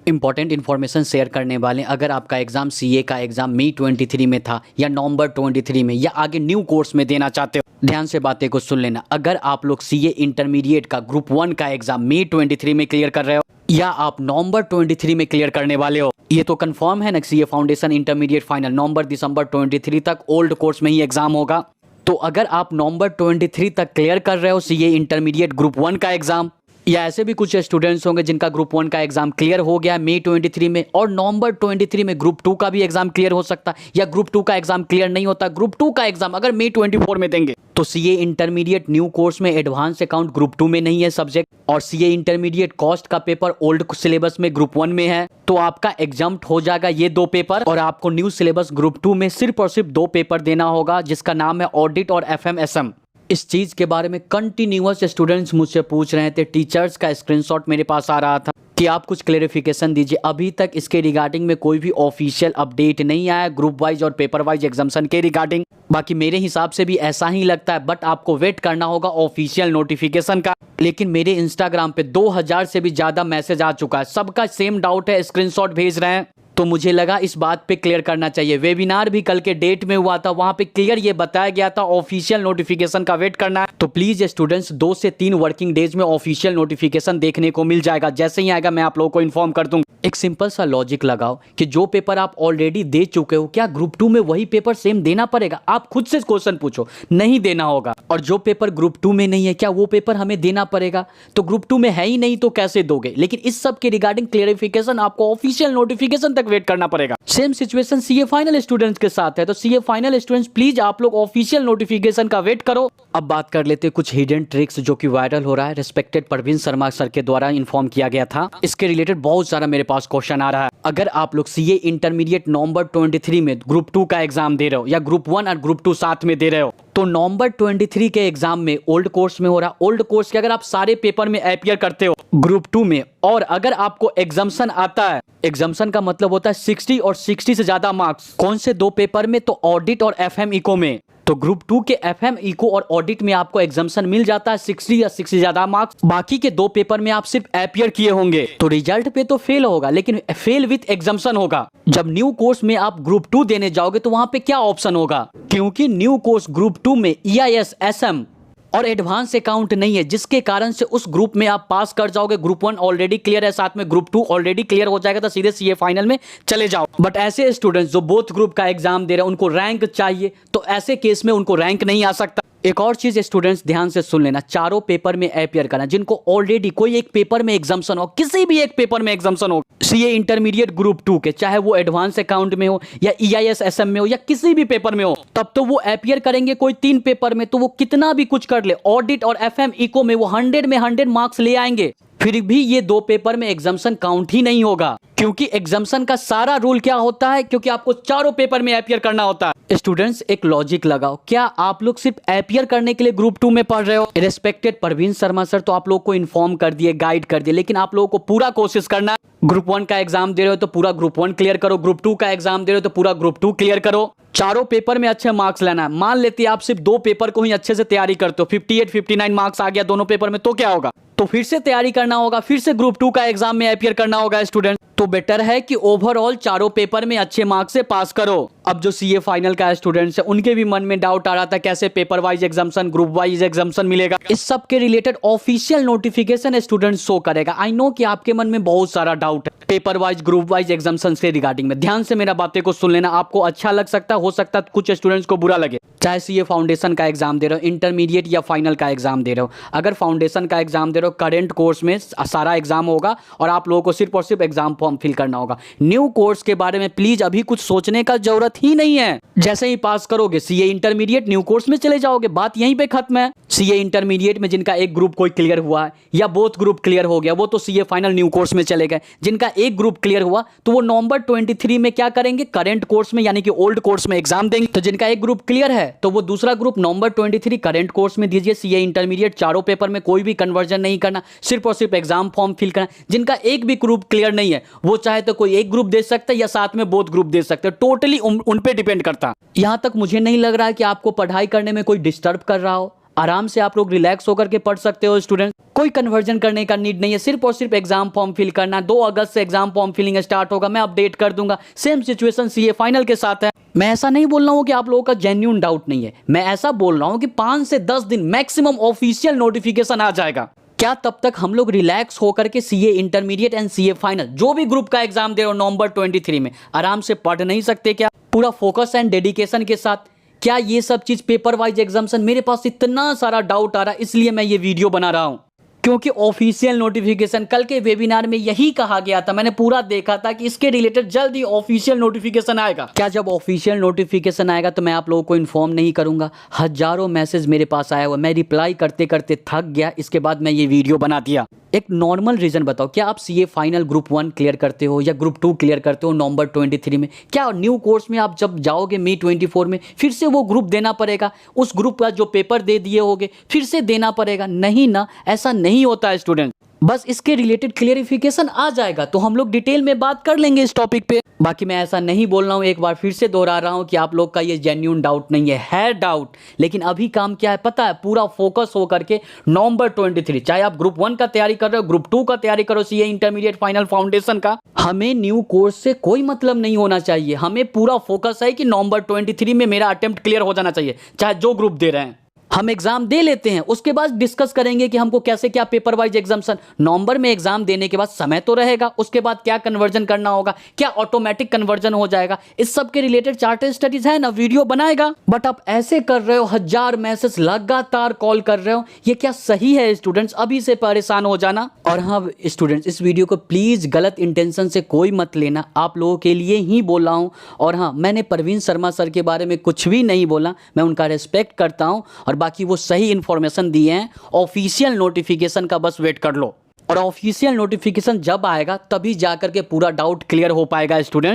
Important information share करने वाले। अगर आपका एग्जाम सीए का एग्जाम मई 23 में था या नवंबर 23 में या आगे न्यू कोर्स में देना चाहते हो, ध्यान से बातें को सुन लेना। अगर आप लोग सीए इंटरमीडिएट का ग्रुप 1 का एग्जाम मई 23 में क्लियर कर रहे हो या आप नवंबर 23 में क्लियर करने वाले हो, ये तो कंफर्म है ना, सीए फाउंडेशन इंटरमीडिएट फाइनल नवंबर दिसंबर 23 तक ओल्ड कोर्स में ही एग्जाम होगा। तो अगर आप नवंबर 23 तक क्लियर कर रहे हो सीए इंटरमीडिएट ग्रुप 1 का एग्जाम, या ऐसे भी कुछ स्टूडेंट्स होंगे जिनका ग्रुप 1 का एग्जाम क्लियर हो गया मई 23 में और नवंबर 23 में ग्रुप 2 का भी एग्जाम क्लियर हो सकता है, या ग्रुप 2 का एग्जाम क्लियर नहीं होता, ग्रुप 2 का एग्जाम अगर मई 24 में देंगे तो सीए इंटरमीडिएट न्यू कोर्स में एडवांस अकाउंट ग्रुप 2 में नहीं है सब्जेक्ट, और सीए इंटरमीडिएट कॉस्ट का पेपर ओल्ड सिलेबस में ग्रुप 1 में है, तो आपका एग्जाम्प्ट हो जाएगा ये 2 पेपर और आपको न्यू सिलेबस ग्रुप 2 में सिर्फ और सिर्फ 2 पेपर देना होगा जिसका नाम है ऑडिट और एफएमएसएम। इस चीज के बारे में कंटिन्यूअस स्टूडेंट्स मुझसे पूछ रहे थे, टीचर्स का स्क्रीनशॉट मेरे पास आ रहा था कि आप कुछ क्लेरिफिकेशन दीजिए। अभी तक इसके रिगार्डिंग में कोई भी ऑफिशियल अपडेट नहीं आया ग्रुप वाइज और पेपर वाइज एग्जाम्शन के रिगार्डिंग। बाकी मेरे हिसाब से भी ऐसा ही लगता है, बट आपको वेट करना होगा ऑफिशियल नोटिफिकेशन का। लेकिन मेरे इंस्टाग्राम पे 2000 से भी ज्यादा मैसेज आ चुका है, सबका सेम डाउट है, स्क्रीनशॉट भेज रहे हैं, तो मुझे लगा इस बात पे क्लियर करना चाहिए। वेबिनार भी कल के डेट में हुआ था, वहां पे क्लियर ये बताया गया था ऑफिशियल नोटिफिकेशन का वेट करना है। तो प्लीज स्टूडेंट्स 2 से 3 वर्किंग डेज में ऑफिशियल नोटिफिकेशन देखने को मिल जाएगा, जैसे ही आएगा मैं आप लोगों को इन्फॉर्म कर दूंगा। एक सिंपल सा लॉजिक लगाओ कि जो पेपर आप ऑलरेडी दे चुके हो, क्या ग्रुप 2 में वही पेपर सेम देना पड़ेगा? आप खुद से क्वेश्चन पूछो, नहीं देना होगा। और जो पेपर ग्रुप 2 में नहीं है, क्या वो पेपर हमें देना पड़ेगा? तो ग्रुप 2 में है ही नहीं तो कैसे दोगे? लेकिन इस सब के रिगार्डिंग क्लियरिफिकेशन आपको ऑफिशियल नोटिफिकेशन तक वेट करना पड़ेगा। Same situation CA final students के साथ है, तो सीए फाइनल स्टूडेंट्स प्लीज आप लोग ऑफिशियल नोटिफिकेशन का वेट करो। अब बात कर लेते हैं कुछ हिडन ट्रिक्स जो कि वायरल हो रहा है, रिस्पेक्टेड परवीन शर्मा सर के द्वारा इन्फॉर्म किया गया था। इसके रिलेटेड बहुत सारा मेरे पास क्वेश्चन आ रहा है। अगर आप लोग सीए इंटरमीडिएट नवंबर 23 में ग्रुप 2 का एग्जाम दे रहे हो या ग्रुप 1 और ग्रुप 2 साथ में दे रहे हो, तो नवंबर 23 के एग्जाम में ओल्ड कोर्स में हो रहा, ओल्ड कोर्स के अगर आप सारे पेपर में अपीयर करते हो ग्रुप 2 में, और अगर आपको एग्जाम्शन आता है, एग्जाम्शन का मतलब होता है 60 और 60 से ज्यादा मार्क्स, कौन से 2 पेपर में? तो ऑडिट और एफएम इको में। तो ग्रुप 2 के एफएम इको और ऑडिट में आपको एग्जाम्शन मिल जाता है 60 या 60 से ज्यादा मार्क्स। बाकी के 2 पेपर में आप सिर्फ अपीयर किए होंगे, तो रिजल्ट पे तो फेल होगा, लेकिन फेल विथ एग्जाम्शन होगा। जब न्यू कोर्स में आप ग्रुप 2 देने जाओगे तो वहां पे क्या ऑप्शन होगा? क्योंकि न्यू कोर्स ग्रुप 2 में ईआईएस, एसएम और एडवांस अकाउंट नहीं है, जिसके कारण से उस ग्रुप में आप पास कर जाओगे। ग्रुप 1 ऑलरेडी क्लियर है, साथ में ग्रुप 2 ऑलरेडी क्लियर हो जाएगा, तो सीधे सीए फाइनल में चले जाओ। बट ऐसे स्टूडेंट्स जो बोथ ग्रुप का एग्जाम दे रहे हैं, उनको रैंक चाहिए, तो ऐसे केस में उनको रैंक नहीं आ सकता। एक और चीज स्टूडेंट्स ध्यान से सुन लेना, चारों पेपर में अपीयर करना। जिनको ऑलरेडी कोई एक पेपर में एग्जाम्शन हो, किसी भी एक पेपर में एग्जाम्शन हो सीए इंटरमीडिएट ग्रुप 2 के, चाहे वो एडवांस अकाउंट में हो या ईआईएस एसएम में हो या किसी भी पेपर में हो, तब तो वो अपीयर करेंगे कोई 3 पेपर में, तो वो कितना भी कुछ कर ले, ऑडिट और एफएम इको में वो 100 में 100 मार्क्स ले आएंगे, फिर भी ये 2 पेपर में एग्जाम्शन काउंट ही नहीं होगा। क्योंकि एग्जाम्शन का सारा रूल क्या होता है? क्योंकि आपको चारों पेपर में अपीयर करना होता है। स्टूडेंट्स एक लॉजिक लगाओ, क्या आप लोग सिर्फ अपीयर करने के लिए ग्रुप 2 में पढ़ रहे हो? रिस्पेक्टेड परवीन शर्मा सर तो आप लोग को इन्फॉर्म कर दिए, गाइड कर दिए, लेकिन आप लोगों को पूरा कोशिश करना है। ग्रुप 1 का एग्जाम दे रहे हो तो पूरा ग्रुप 1 क्लियर करो, ग्रुप 2 का एग्जाम दे रहे हो तो पूरा ग्रुप 2 क्लियर करो। चारों पेपर में अच्छे मार्क्स लेना है। मान लेते आप सिर्फ 2 पेपर को ही अच्छे से तैयारी करते हो, 58 59 मार्क्स आ गया दोनों पेपर में, तो क्या होगा? तो फिर से तैयारी करना होगा, फिर से ग्रुप 2 का एग्जाम में अपीयर करना होगा स्टूडेंट। तो बेटर है कि ओवरऑल चारों पेपर में अच्छे मार्क्स से पास करो। अब जो सीए फाइनल का स्टूडेंट्स है, उनके भी मन में डाउट आ रहा था कैसे paper wise exemption, group wise exemption मिलेगा। इस सब के related official notification student show करेगा। आई नो कि आपके मन में बहुत सारा डाउट है paper wise, group wise exemption के रिगार्डिंग में। ध्यान से मेरा बातें को सुन लेना, आपको अच्छा लग सकता है, हो सकता है कुछ स्टूडेंट्स को बुरा लगे। चाहे सीए फाउंडेशन का एग्जाम दे रहे हो, इंटरमीडिएट या फाइनल का एग्जाम दे रहे हो, अगर फाउंडेशन का एग्जाम दे रहे हो, करेंट कोर्स में सारा एग्जाम होगा और आप लोगों को सिर्फ और सिर्फ एग्जाम फॉर्म फिल करना होगा। न्यू कोर्स के बारे में प्लीज अभी कुछ सोचने का जरूरत ही नहीं है। जैसे ही पास करोगे सीए इंटरमीडिएट न्यू कोर्स में चले जाओगे, बात यहीं पे खत्म है। सीए इंटरमीडिएट में जिनका एक ग्रुप कोई क्लियर हुआ है या बोथ ग्रुप क्लियर हो गया, वो तो सीए फाइनल न्यू कोर्स में चले गए। जिनका एक ग्रुप क्लियर हुआ तो वो नवंबर 23 में क्या करेंगे? करेंट कोर्स में यानी कि ओल्ड कोर्स में एग्जाम देंगे। तो जिनका एक ग्रुप क्लियर है तो वो दूसरा ग्रुप नवंबर 23 करेंट कोर्स में दीजिए। सीए इंटरमीडिएट चारों पेपर में कोई भी कन्वर्जन नहीं करना, सिर्फ और सिर्फ एग्जाम फॉर्म फिल करना। जिनका एक भी ग्रुप क्लियर नहीं है वो चाहे तो कोई एक ग्रुप दे सकता है या साथ में बोथ ग्रुप दे सकते हैं, टोटली उन पे डिपेंड करता है। यहां तक मुझे नहीं लग रहा है कि आपको पढ़ाई करने में कोई डिस्टर्ब कर रहा हो। आराम से आप लोग रिलैक्स होकर के पढ़ सकते हो स्टूडेंट। कोई कन्वर्जन करने का नीड नहीं है, सिर्फ और सिर्फ एग्जाम फॉर्म फिल करना। 2 अगस्त से एग्जाम फॉर्म फिलिंग स्टार्ट होगा, मैं अपडेट कर दूंगा। सेम सिचुएशन सीए फाइनल के साथ है। मैं ऐसा नहीं बोल रहा हूं कि आप लोगों का जेन्युइन डाउट नहीं है, मैं ऐसा बोल रहा हूं कि 5 से 10 दिन मैक्सिमम ऑफिशियल नोटिफिकेशन आ जाएगा। क्या तब तक हम लोग रिलैक्स होकर के CA intermediate and CA final जो भी ग्रुप का एग्जाम दे रहे हो नवंबर 23 में आराम से पढ़ नहीं सकते क्या, पूरा फोकस एंड डेडिकेशन के साथ? क्या ये सब चीज पेपर वाइज एग्जामिनेशन, मेरे पास इतना सारा डाउट आ रहा है इसलिए मैं ये वीडियो बना रहा हूं, क्योंकि ऑफिशियल नोटिफिकेशन कल के वेबिनार में यही कहा गया था, मैंने पूरा देखा था कि इसके रिलेटेड जल्द ही ऑफिशियल नोटिफिकेशन आएगा। क्या जब ऑफिशियल नोटिफिकेशन आएगा तो मैं आप लोगों को इन्फॉर्म नहीं करूंगा? हजारों मैसेज मेरे पास आया हुआ, मैं रिप्लाई करते करते थक गया, इसके बाद मैं ये वीडियो बना दिया। एक नॉर्मल रीजन बताओ, क्या आप सीए फाइनल ग्रुप 1 क्लियर करते हो या ग्रुप 2 क्लियर करते हो नवंबर 23 में? क्या न्यू कोर्स में आप जब जाओगे मई 24 में फिर से वो ग्रुप देना पड़ेगा? उस ग्रुप का जो पेपर दे दिए होगे फिर से देना पड़ेगा? नहीं ना, ऐसा नहीं होता है स्टूडेंट। बस इसके रिलेटेड क्लियरिफिकेशन आ जाएगा तो हम लोग डिटेल में बात कर लेंगे इस टॉपिक पे। बाकी मैं ऐसा नहीं बोल रहा हूं, एक बार फिर से दोहरा रहा हूं कि आप लोग का ये जेन्युइन डाउट नहीं है डाउट। लेकिन अभी काम क्या है पता है, पूरा फोकस हो करके नवंबर 23, चाहे आप ग्रुप 1 का तैयारी कर रहे हो, ग्रुप 2 का तैयारी करो, सीए इंटरमीडिएट फाइनल फाउंडेशन का, हमें न्यू कोर्स से कोई मतलब नहीं होना चाहिए। हमें पूरा फोकस है कि नवंबर 23 में मेरा अटेम्प्ट क्लियर हो जाना चाहिए, चाहे जो ग्रुप दे रहे हैं। हम एग्जाम दे लेते हैं, उसके बाद डिस्कस करेंगे कि हमको कैसे क्या पेपर वाइज एग्जामिनेशन। नवंबर में एग्जाम देने के बाद समय तो रहेगा, उसके बाद क्या कन्वर्जन करना होगा, क्या ऑटोमेटिक कन्वर्जन हो जाएगा, इस सब के रिलेटेड चार्टेड स्टडीज है ना, वीडियो बनाएगा। बट आप ऐसे कर रहे हो, 1000 मैसेज लगातार कॉल कर रहे हो, ये क्या सही है स्टूडेंट्स? अभी से परेशान हो जाना। और हाँ स्टूडेंट्स, इस वीडियो को प्लीज गलत इंटेंशन से कोई मत लेना, आप लोगों के लिए ही बोला हूं। और हाँ, मैंने परवीन शर्मा सर के बारे में कुछ भी नहीं बोला, मैं उनका रेस्पेक्ट करता हूं और बाकी वो सही इंफॉर्मेशन दिए हैं। ऑफिशियल नोटिफिकेशन का बस वेट कर लो, और ऑफिशियल नोटिफिकेशन जब आएगा तभी जाकर के पूरा डाउट क्लियर हो पाएगा स्टूडेंट।